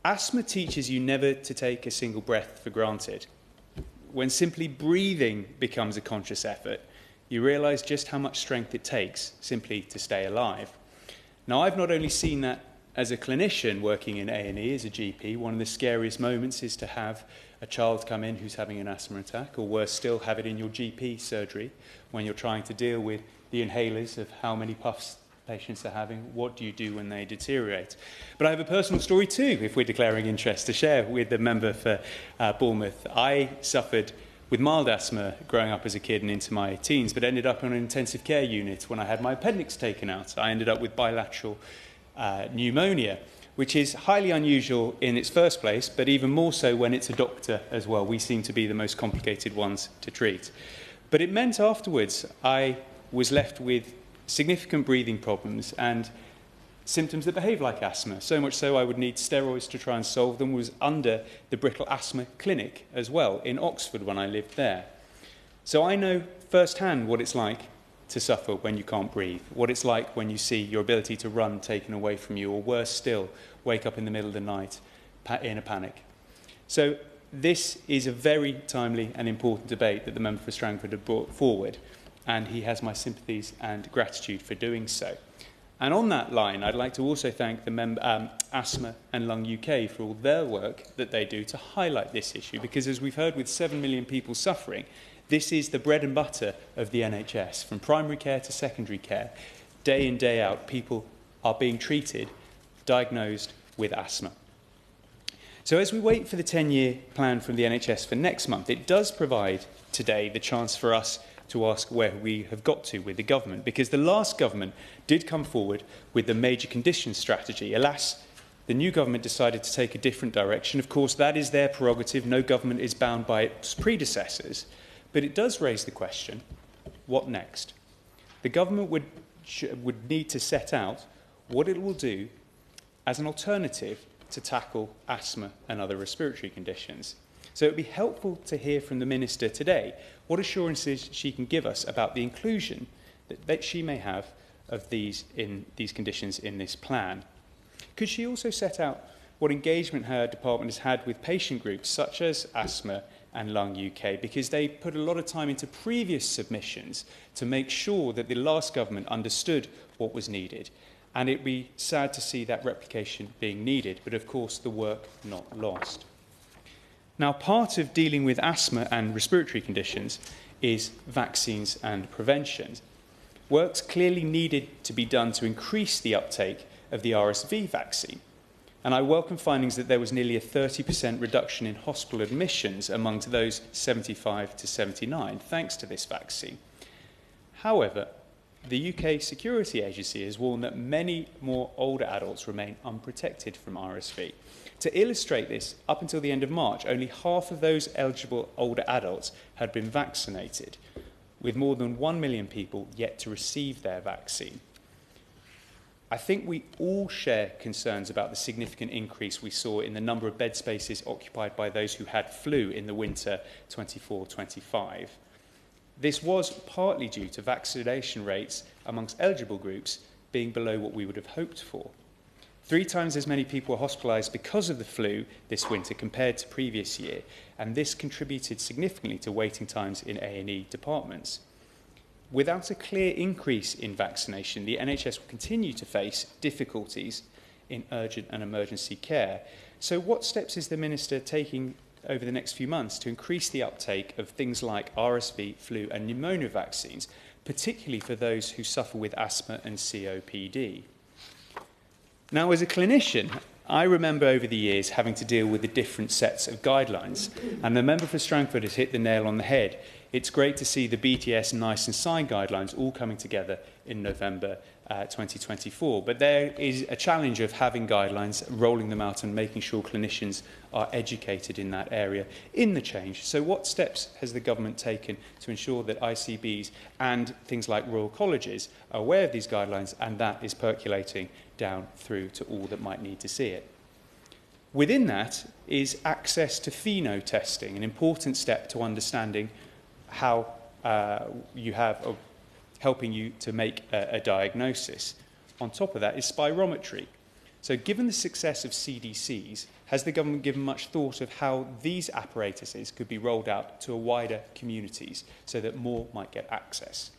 Asthma teaches you never to take a single breath for granted. When simply breathing becomes a conscious effort, you realise just how much strength it takes simply to stay alive. Now, I've not only seen that as a clinician working in A&E as a GP, one of the scariest moments is to have a child come in who's having an asthma attack, or worse still, have it in your GP surgery when you're trying to deal with the inhalers of how many puffs patients are having. What do you do when they deteriorate? But I have a personal story too, if we're declaring interest, to share with the member for Bournemouth. I suffered with mild asthma growing up as a kid and into my teens, but ended up on an intensive care unit when I had my appendix taken out. I ended up with bilateral pneumonia, which is highly unusual in its first place, but even more so when it's a doctor as well. We seem to be the most complicated ones to treat. But it meant afterwards I was left with significant breathing problems and symptoms that behave like asthma, so much so I would need steroids to try and solve them. Was under the Brittle Asthma Clinic as well in Oxford when I lived there. So I know firsthand what it's like to suffer when you can't breathe, what it's like when you see your ability to run taken away from you, or worse still, wake up in the middle of the night in a panic. So this is a very timely and important debate that the member for Strangford had brought forward, and he has my sympathies and gratitude for doing so. And on that line, I'd like to also thank the Asthma and Lung UK for all their work that they do to highlight this issue, because as we've heard, with 7 million people suffering, this is the bread and butter of the NHS. From primary care to secondary care, day in, day out, people are being treated, diagnosed with asthma. So as we wait for the 10-year plan from the NHS for next month, it does provide today the chance for us to ask where we have got to with the government, because the last government did come forward with the major conditions strategy. Alas, the new government decided to take a different direction. Of course, that is their prerogative. No government is bound by its predecessors. But it does raise the question, what next? The government would need to set out what it will do as an alternative to tackle asthma and other respiratory conditions. So it would be helpful to hear from the Minister today what assurances she can give us about the inclusion that she may have of these conditions in this plan. Could she also set out what engagement her department has had with patient groups such as Asthma and Lung UK, because they put a lot of time into previous submissions to make sure that the last government understood what was needed. And it'd be sad to see that replication being needed, but of course the work not lost. Now, part of dealing with asthma and respiratory conditions is vaccines and prevention. Work's clearly needed to be done to increase the uptake of the RSV vaccine. And I welcome findings that there was nearly a 30% reduction in hospital admissions amongst those 75 to 79, thanks to this vaccine. However, the UK Security Agency has warned that many more older adults remain unprotected from RSV. To illustrate this, up until the end of March, only half of those eligible older adults had been vaccinated, with more than 1 million people yet to receive their vaccine. I think we all share concerns about the significant increase we saw in the number of bed spaces occupied by those who had flu in the winter 24-25. This was partly due to vaccination rates amongst eligible groups being below what we would have hoped for. 3 times as many people were hospitalised because of the flu this winter compared to previous year, and this contributed significantly to waiting times in A&E departments. Without a clear increase in vaccination, the NHS will continue to face difficulties in urgent and emergency care. So what steps is the Minister taking over the next few months to increase the uptake of things like RSV, flu and pneumonia vaccines, particularly for those who suffer with asthma and COPD? Now, as a clinician, I remember over the years having to deal with the different sets of guidelines, and the member for Strangford has hit the nail on the head. It's great to see the BTS, NICE and SIGN guidelines all coming together in November 2024. But there is a challenge of having guidelines, rolling them out and making sure clinicians are educated in that area in the change. So what steps has the government taken to ensure that ICBs and things like Royal Colleges are aware of these guidelines, and that is percolating down through to all that might need to see it? Within that is access to pheno testing, an important step to understanding how you have helping you to make a diagnosis. On top of that is spirometry. So given the success of CDCs, has the government given much thought of how these apparatuses could be rolled out to a wider communities so that more might get access?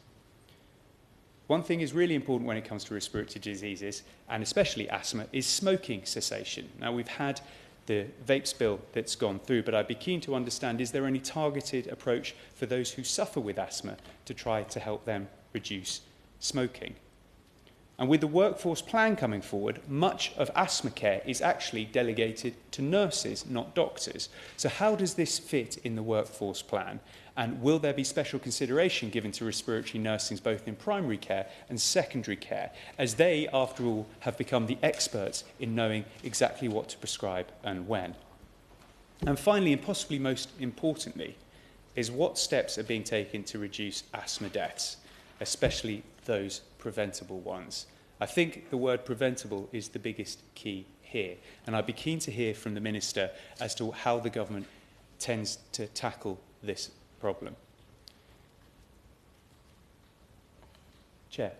One thing is really important when it comes to respiratory diseases, and especially asthma, is smoking cessation. Now, we've had the vapes bill that's gone through, but I'd be keen to understand, is there any targeted approach for those who suffer with asthma to try to help them reduce smoking? And with the workforce plan coming forward, much of asthma care is actually delegated to nurses, not doctors. So how does this fit in the workforce plan? And will there be special consideration given to respiratory nursing both in primary care and secondary care, as they, after all, have become the experts in knowing exactly what to prescribe and when? And finally, and possibly most importantly, is what steps are being taken to reduce asthma deaths, especially those preventable ones. I think the word preventable is the biggest key here, and I'd be keen to hear from the Minister as to how the government tends to tackle this problem. Chair,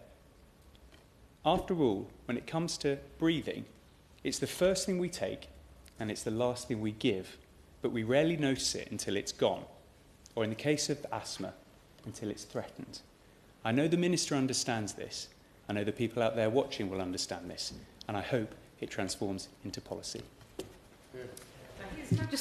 after all, when it comes to breathing, it's the first thing we take and it's the last thing we give, but we rarely notice it until it's gone, or in the case of asthma, until it's threatened. I know the Minister understands this. I know the people out there watching will understand this, and I hope it transforms into policy. Thank you.